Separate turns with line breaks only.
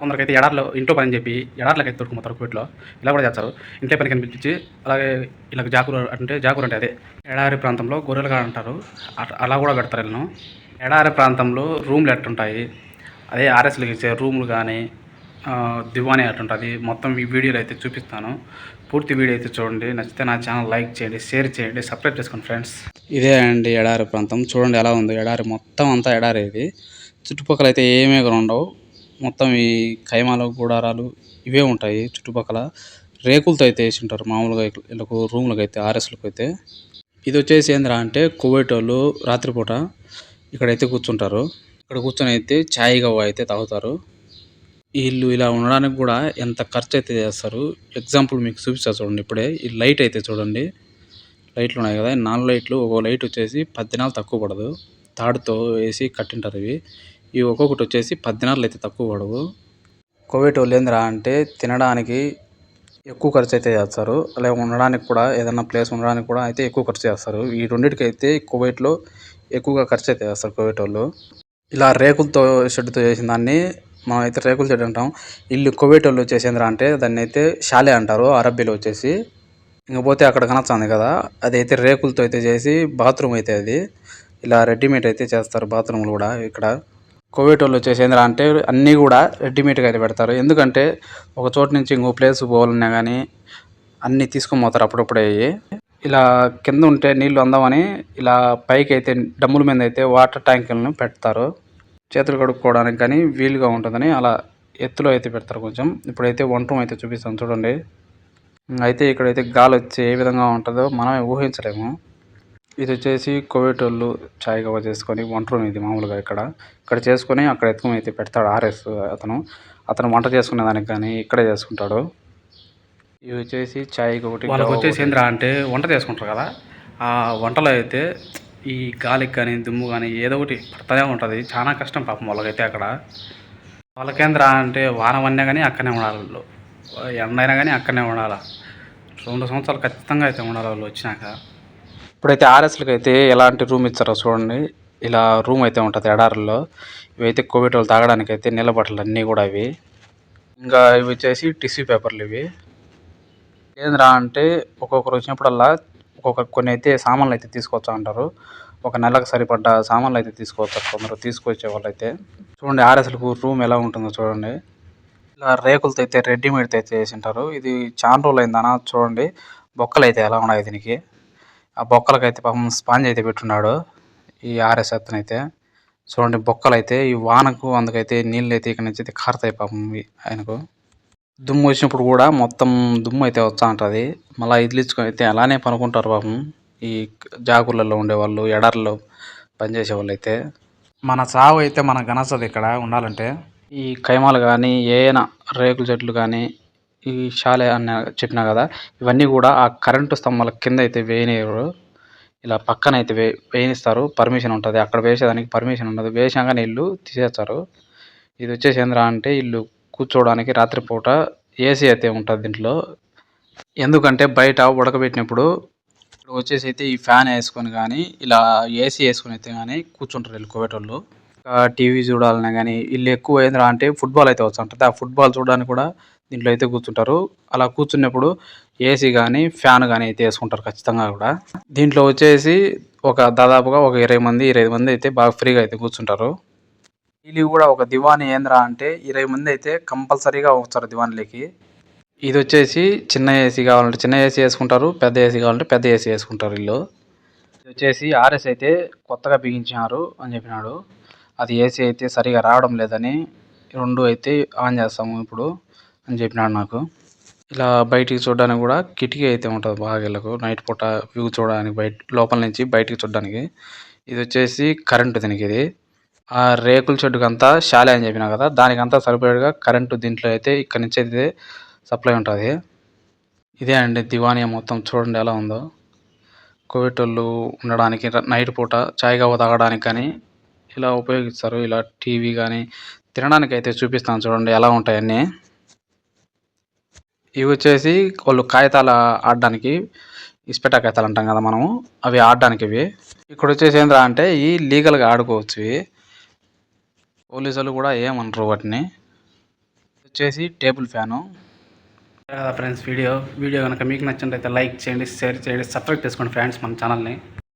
కొందరికైతే ఎడారిలో ఇంట్లో పని చెప్పి ఎడార్లకైతే తొడుకుపోతారు కోవిడ్లో. ఇలా కూడా చేస్తారు. ఇంట్లో పని కనిపించి అలాగే వీళ్ళకి జాకూర అంటే అదే ఎడారి ప్రాంతంలో గొర్రెలుగా అంటారు. అలా కూడా పెడతారు వీళ్ళను. ఎడారి ప్రాంతంలో రూమ్లు ఎట్టుంటాయి, అదే ఆర్ఎస్లకు ఇచ్చే రూములు కానీ దివానీ అట్టుంటుంది. మొత్తం ఈ వీడియోలో అయితే చూపిస్తాను. పూర్తి వీడియో అయితే చూడండి. నచ్చితే నా ఛానల్ లైక్ చేయండి, షేర్ చేయండి, సబ్స్క్రైబ్ చేసుకోండి ఫ్రెండ్స్. ఇదే అండి ఎడారి ప్రాంతం. చూడండి ఎలా ఉందో ఎడారి, మొత్తం అంతా ఎడారి. ఇది చుట్టుపక్కల అయితే ఏమీ ఉండవు. మొత్తం ఈ ఖైమాలు గూడారాలు ఇవే ఉంటాయి చుట్టుపక్కల. రేకులతో అయితే వేసి ఉంటారు మామూలుగా వీళ్ళకు రూమ్లకు అయితే, ఆర్ఎస్లకు అయితే. ఇది వచ్చేసి ఏందిరా అంటే కువైట్ వాళ్ళు రాత్రిపూట ఇక్కడైతే కూర్చుంటారు. ఇక్కడ కూర్చొని అయితే ఛాయ్ గవ్వ అయితే తాగుతారు. వీళ్ళు ఇలా ఉండడానికి కూడా ఎంత ఖర్చు అయితే చేస్తారు. ఎగ్జాంపుల్ మీకు చూపిస్తా చూడండి. ఇప్పుడే ఈ లైట్ అయితే చూడండి. లైట్లు ఉన్నాయి కదా, 4 లైట్లు. ఒక లైట్ వచ్చేసి 10 దినాలు తక్కువ పడదు. తాడుతో వేసి కట్టింటారు ఇవి. ఇవి ఒక్కొక్కటి వచ్చేసి 10 దినాలు అయితే తక్కువ పడవు. కువైట్ వాళ్ళు ఏందిరా అంటే తినడానికి ఎక్కువ ఖర్చు అయితే చేస్తారు. అలాగే ఉండడానికి కూడా, ఏదైనా ప్లేస్ ఉండడానికి కూడా అయితే ఎక్కువ ఖర్చు చేస్తారు. ఈ రెండింటికి అయితే కువైట్లో ఎక్కువగా ఖర్చు అయితే చేస్తారు కువైట్ వాళ్ళు. ఇలా రేకులతో షెడ్తో చేసిన దాన్ని మనం అయితే రేకుల షెడ్ అంటాం. ఇల్లు కువైట్ వాళ్ళు వచ్చేసిందిరా అంటే దాన్ని అయితే షాలే అంటారు అరబ్బీలో వచ్చేసి. ఇంకపోతే అక్కడ కనొస్తుంది కదా, అదైతే రేకులతో అయితే చేసి బాత్రూమ్ అయితే అది ఇలా రెడీమేడ్ అయితే చేస్తారు బాత్రూమ్లు కూడా. ఇక్కడ కువైట్ వాళ్ళు వచ్చేసి ఏంద్రా అంటే అన్నీ కూడా రెడీమేడ్గా అయితే పెడతారు. ఎందుకంటే ఒక చోటు నుంచి ఇంకో ప్లేస్ పోవాలన్నా కానీ అన్నీ తీసుకొని పోతారు అప్పుడప్పుడే. ఇలా కింద ఉంటే నీళ్లు అందమని ఇలా పైకి అయితే డమ్ముల మీద అయితే వాటర్ ట్యాంకులను పెడతారు. చేతులు కడుక్కోవడానికి కానీ వీలుగా ఉంటుందని అలా ఎత్తులో అయితే పెడతారు కొంచెం. ఇప్పుడైతే వంట రూమ్ అయితే చూపిస్తాను చూడండి. అయితే ఇక్కడైతే గాలి వచ్చి ఏ విధంగా ఉంటుందో మనమే ఊహించలేము. ఇది వచ్చేసి కువైట్ వాళ్ళు చాయ్ కవర్ చేసుకొని వంట రూమ్ ఇది మామూలుగా. ఇక్కడ చేసుకొని అక్కడ ఎత్తుకొని అయితే పెడతాడు ఆర్ఎస్ అతను వంట చేసుకునే దానికి కానీ ఇక్కడే చేసుకుంటాడు. ఇది వచ్చేసి చాయ్ ఒకటి. వాళ్ళకి వచ్చేసి ఏంద్రా అంటే వంట చేసుకుంటారు కదా, ఆ వంటలో అయితే ఈ గాలికి కానీ దుమ్ము కానీ ఏదో ఒకటి పడుతూనే ఉంటుంది. చాలా కష్టం పాపం వాళ్ళకైతే అక్కడ. వాళ్ళకేంద్రా అంటే వారం అన్నా కానీ అక్కడనే ఉండాలి వాళ్ళు, ఎండైనా కానీ అక్కడనే ఉండాలి. 2 సంవత్సరాలు ఖచ్చితంగా అయితే ఉండాలి వాళ్ళు వచ్చినాక. ఇప్పుడైతే ఆర్ఎస్లకి అయితే ఎలాంటి రూమ్ ఇచ్చారో చూడండి. ఇలా రూమ్ అయితే ఉంటుంది ఎడారుల్లో. ఇవైతే కోవిడ్ వాళ్ళు తాగడానికి అయితే నీళ్ళ బాటిల్ అన్నీ కూడా ఇవి. ఇంకా ఇవి వచ్చేసి టిష్యూ పేపర్లు ఇవి. ఏంద్రా అంటే ఒక్కొక్కరు వచ్చినప్పుడల్లా కొన్ని అయితే సామాన్లు అయితే తీసుకొచ్చా అంటారు. ఒక నెలకు సరిపడ్డ సామాన్లు అయితే తీసుకొచ్చారు కొందరు తీసుకొచ్చే వాళ్ళు అయితే. చూడండి ఆర్ఎస్లకు రూమ్ ఎలా ఉంటుందో చూడండి. ఇలా రేకులతో అయితే రెడీమేడ్ అయితే చేసి ఉంటారు. ఇది చాలా రోజులు అయిందనా. చూడండి బొక్కలు అయితే ఎలా ఉన్నాయి దీనికి. ఆ బొక్కలకైతే పాపం స్పాంజ్ అయితే పెట్టున్నాడు ఈ ఆర్ఎస్ అతనైతే. చూడండి బొక్కలు అయితే ఈ వానకు అందుకైతే నీళ్ళు అయితే ఇక్కడ నుంచి అయితే కారుతాయి పాపం ఆయనకు. దుమ్ము వచ్చినప్పుడు కూడా మొత్తం దుమ్ము అయితే వస్తూ ఉంటుంది. మళ్ళీ ఇదిలించుకొని అయితే అలానే పనుకుంటారు పాపం ఈ జాగుర్లలో ఉండేవాళ్ళు, ఎడారిలో పనిచేసే వాళ్ళు అయితే. మన చావు అయితే మనకు గనస్తుంది ఇక్కడ ఉండాలంటే. ఈ ఖైమాలు కానీ ఏమైనా రేకుల చెట్లు కానీ ఈ షాలే అన్న చెప్పినా కదా, ఇవన్నీ కూడా ఆ కరెంటు స్తంభాల కింద అయితే వేయనివ్వరు. ఇలా పక్కన అయితే వేయిస్తారు. పర్మిషన్ ఉంటుంది. అక్కడ వేసేదానికి పర్మిషన్ ఉండదు. వేసాగానే ఇల్లు తీసేస్తారు. ఇది వచ్చేసి ఏంద్రా అంటే ఇల్లు కూర్చోవడానికి రాత్రిపూట ఏసీ అయితే ఉంటుంది దీంట్లో. ఎందుకంటే బయట ఉడకబెట్టినప్పుడు ఇక్కడ వచ్చేసి అయితే ఈ ఫ్యాన్ వేసుకొని కానీ ఇలా ఏసీ వేసుకొని అయితే కానీ కూర్చుంటారు వీళ్ళు కువైట్ వాళ్ళు. టీవీ చూడాలన్నా కానీ వీళ్ళు ఎక్కువ ఏంద్రా అంటే ఫుట్బాల్ అయితే వస్తుంటుంది. ఆ ఫుట్బాల్ చూడడానికి కూడా దీంట్లో అయితే కూర్చుంటారు. అలా కూర్చున్నప్పుడు ఏసీ కానీ ఫ్యాన్ కానీ అయితే వేసుకుంటారు ఖచ్చితంగా కూడా. దీంట్లో వచ్చేసి దాదాపుగా ఒక 25 మంది అయితే బాగా ఫ్రీగా అయితే కూర్చుంటారు. వీళ్ళు కూడా ఒక దివాని ఏంద్రా అంటే 20 మంది అయితే కంపల్సరీగా వచ్చారు దివాన్లోకి. ఇది వచ్చేసి చిన్న ఏసీ కావాలంటే చిన్న ఏసీ వేసుకుంటారు, పెద్ద ఏసీ కావాలంటే పెద్ద ఏసీ వేసుకుంటారు వీళ్ళు. ఇది వచ్చేసి ఆర్ఎస్ అయితే కొత్తగా బిగించినారు అని చెప్పినాడు. అది ఏసీ అయితే సరిగా రావడం లేదని 2 అయితే ఆన్ చేస్తాము ఇప్పుడు అని చెప్పినాడు నాకు. ఇలా బయటికి చూడడానికి కూడా కిటికీ అయితే ఉంటుంది బాగా వీళ్ళకు. నైట్ పూట వ్యూ చూడడానికి బయట లోపల నుంచి బయటికి చూడడానికి. ఇది వచ్చేసి కరెంటు దీనికి. ఇది ఆ రేకుల షెడ్డుకి అంతా షాలే అని చెప్పినా కదా, దానికంతా సరిపడేగా కరెంటు దీంట్లో అయితే ఇక్కడ నుంచి అయితే సప్లై ఉంటుంది. ఇదే అండి దివానియా మొత్తం. చూడండి ఎలా ఉందో. కువైట్ వాళ్ళు ఉండడానికి నైట్ పూట చాయ్ కావ తాగడానికి కానీ ఇలా ఉపయోగిస్తారు. ఇలా టీవీ కానీ తినడానికి అయితే చూపిస్తాను చూడండి ఎలా ఉంటాయన్నీ. ఇవి వచ్చేసి వాళ్ళు కాగితాలు ఆడడానికి, ఇస్పెటా కాగితాలు అంటాం కదా మనము, అవి ఆడడానికి ఇవి. ఇక్కడ వచ్చేసి ఏంద్రా అంటే ఈ లీగల్గా ఆడుకోవచ్చు. ఇవి పోలీసులు కూడా ఏమనరు వాటిని. వచ్చేసి టేబుల్ ఫ్యాను. ఫ్రెండ్స్ వీడియో కనుక మీకు నచ్చినట్లయితే లైక్ చేయండి, షేర్ చేయండి, సబ్స్క్రైబ్ చేసుకోండి ఫ్రెండ్స్ మన ఛానల్ని.